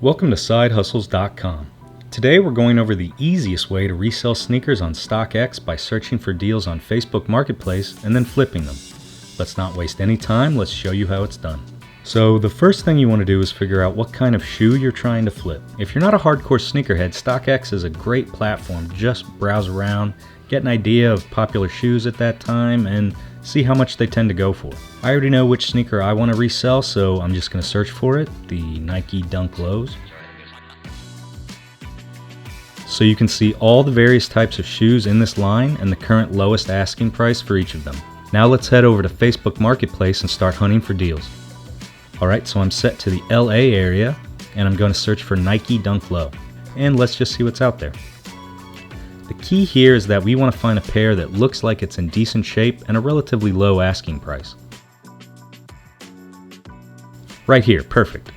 Welcome to SideHustles.com. Today we're going over the easiest way to resell sneakers on StockX by searching for deals on Facebook Marketplace and then flipping them. Let's not waste any time, let's show you how it's done. So the first thing you want to do is figure out what kind of shoe you're trying to flip. If you're not a hardcore sneakerhead, StockX is a great platform. Just browse around, get an idea of popular shoes at that time, and see how much they tend to go for. I already know which sneaker I want to resell, so I'm just going to search for it, the Nike Dunk Lows. So you can see all the various types of shoes in this line and the current lowest asking price for each of them. Now let's head over to Facebook Marketplace and start hunting for deals. Alright, so I'm set to the LA area and I'm going to search for Nike Dunk Low. And let's just see what's out there. The key here is that we want to find a pair that looks like it's in decent shape and a relatively low asking price. Right here, perfect.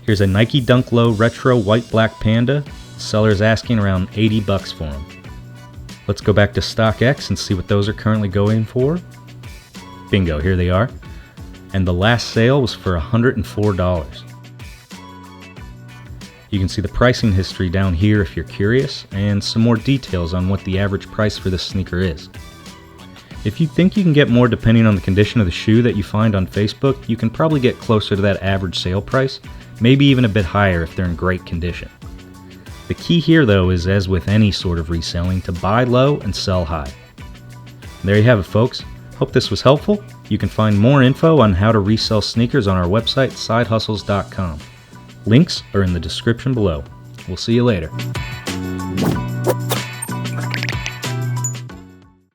Here's a Nike Dunk Low Retro White Black Panda. The seller's asking around $80 for them. Let's go back to StockX and see what those are currently going for. Bingo, here they are. And the last sale was for $104. You can see the pricing history down here if you're curious, and some more details on what the average price for this sneaker is. If you think you can get more depending on the condition of the shoe that you find on Facebook, you can probably get closer to that average sale price, maybe even a bit higher if they're in great condition. The key here though is, as with any sort of reselling, to buy low and sell high. There you have it, folks. Hope this was helpful. You can find more info on how to resell sneakers on our website, SideHustles.com. Links are in the description below. We'll see you later.